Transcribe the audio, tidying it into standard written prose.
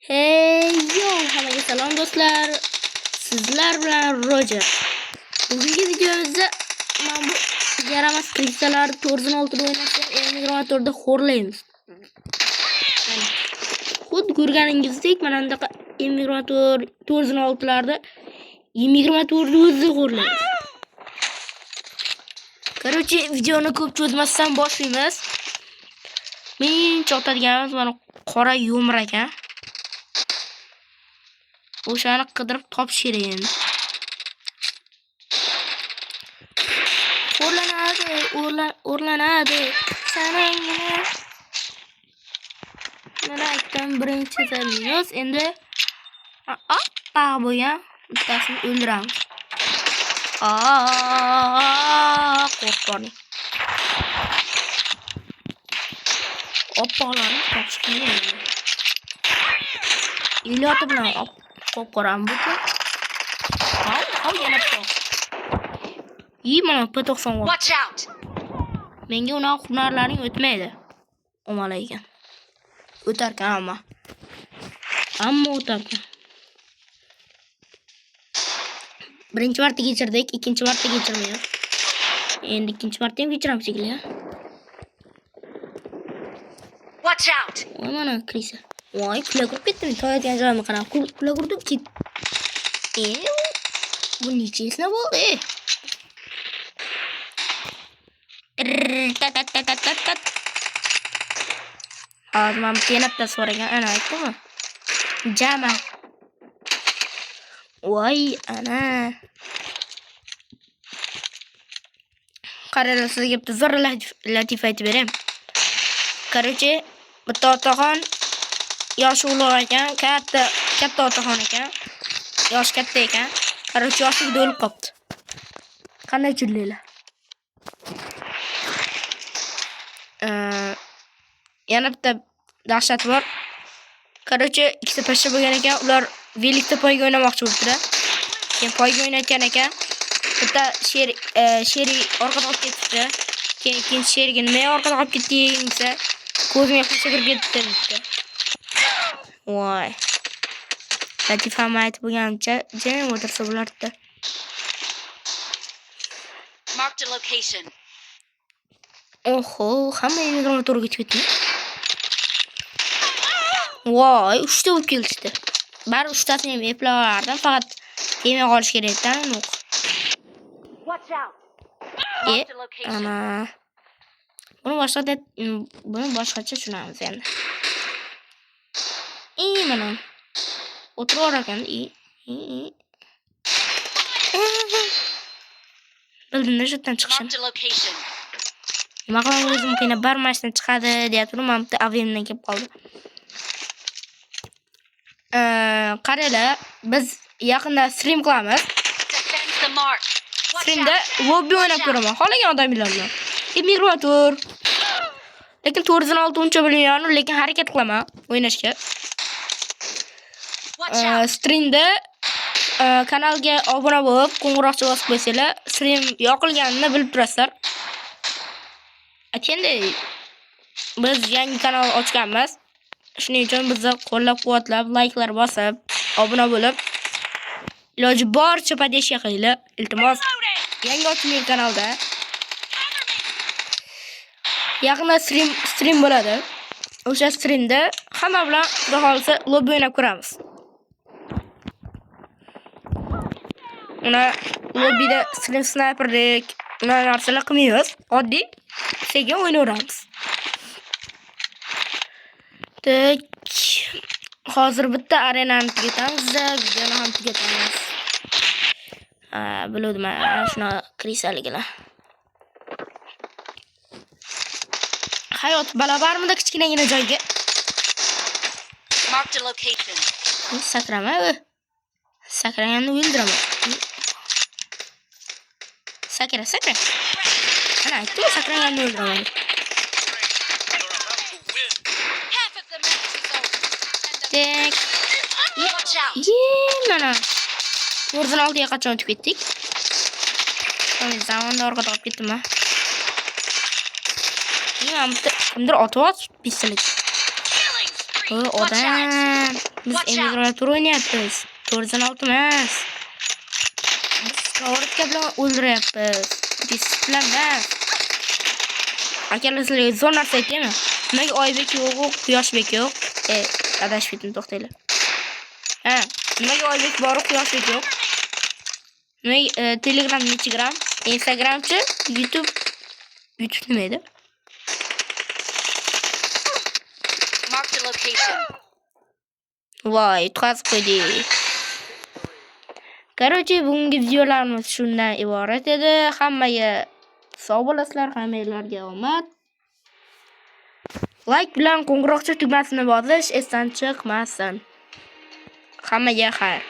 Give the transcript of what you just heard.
Hey yo, hammaga salom do'stlar. Sizlar bilan Roger. Bugungi videomizda men bu yaramas krisalarni 4.6 da o'ynashgan emulatorda xo'rlaymiz. Xuddi ko'rganingizdek, mana bunday emulator 4.6 larda emulatorni o'zi xo'rlaymiz. Короче, videoni ko'p cho'zmasdan boshlaymiz. Men chotadiganimiz mana qora yo'mir ekan. O'shani qidirib topshiring. O'rlanadi. Sanangina. Mana aytdim birinchi minus. Endi bo'lgan bittasini o'ldiramiz. Qo'rqoning. Oppoqlarni topshirmayman. Iloti bilan qo'rqoram bu. Yana to'q. Mana P90. Watch out. Menga unaqa hunarlaring o'tmaydi. Omalaygan. O'tarkan ammo o'tarkan. Birinchi marta kechirdik, ikkinchi marta kechirmaymiz. Endi ikkinchi marta ham kechiramiz shekilli. Watch out. Mana krisa. Voy, kula kirib ketdim. To'yatgan joyimga qarab, kula kirdim ket. Bu nechesini bo'ldi? Hozir men tenapda so'ragan, ana aytdimi? Jama. Voy, ana. Qaranglar, sizga bitta zo'r latifa aytib beraman. Короче, bitta otaxon yoshi ulug' ekan, katta otaxon ekan. Yoshi katta ekan. Короче, yoshligida o'lib qopti. Qanday chullaylar? Yana bitta dahshat bor. Короче, ikkita pashsha bo'lgan ekan, ular velikda poyga o'ynamoqchi bo'libdi. Keyin poyga o'ynayotgan ekan. Bitta sheri orqaga olib ketdi. Keyin sherga nima orqaga olib ketding desa, ko'zimga qilsa kirib ketdi. Voy. Latifam aytib bo'lgancha, jim o'tirsa bo'lardi. Mark the location. Oho, hamma emulatorga ketdi. Voy, 3 ta bo'lib kelishdi. Bari 3 tasini ham eplab olardim, faqat temay qolish kerak edi. Watch out. Mark the location. Ana. Buni boshqacha tushunamiz endi. Mana. O'tirar ekan. Bildim, shundan chiqishini. Mark the location. Nima qilaman, o'zim qiynab barmasidan chiqadi deyapti, men bitta aviyamdan kelib qoldi. Qaranglar, biz yaqinda stream qilamiz. Defend the mark. Streamda lobby o'ynab ko'raman. Xohlagan odamlar bilan. Emulator. Lekin 4.6 uncha bilmayman, lekin harakat qilaman o'ynashga. Streamda kanalga obuna bo'lib, qo'ng'iroqcha bosib qo'ysanglar, stream yoqilganini bilib turasizlar. Aytgandek, biz yangi kanal ochganmiz. Shuning uchun bizni qo'llab-quvvatlab, like'lar bosib, obuna bo'lib, iloji boricha podeshka qilinglar. Iltimos, yangi ochilgan kanalda yaqinda stream bo'ladi. O'sha streamda hamma bilan xudo xolisa lobby o'ynab ko'ramiz. Uni lobbyda stream snayperdek narsalar qilmaymiz. Oddiy sekin o'ynaveramiz. Hozir bitta arenani tugatamiz, videoni ham tugatamiz. Bildim, shuna krisaligini. Hayot balabarmida kichkinagina joyga. Mark the location. Sakrama. Sakraganni o'ldiraman. Sakra. Ana, aytdim, sakraganni o'ldiraman. Watch out. Mana. 4.6 ga qachon o'tib ketdik? Zamonda orqaga olib ketdim. Kimdir otib pistolet. Odam. Biz Watch out. emigrator o'ynayapmiz. 406 emas. Biz skоворodka bilan o'ldiryapmiz. Disiplinlar emas. Akalar sizlarga zo'r narsa aytaymi? Nimaga Oybek yo'q, Quyoshbek yo'q? Adashib ketdim, to'xtanglar. Ha, nimaga Oybek bor, Quyoshbek yo'q? Nimaga Telegram nechi gram? Instagramchi, YouTube nima edi? Mark the location. Voy, tutqazib qo'ydik. Короче, bugungi videolarimiz shundan iborat edi. Hammaga sog' bo'lasizlar, hammanglarga omad. Like bilan qo'ng'iroqcha tugmasini bosish esdan chiqmasin. Hammaga xayr.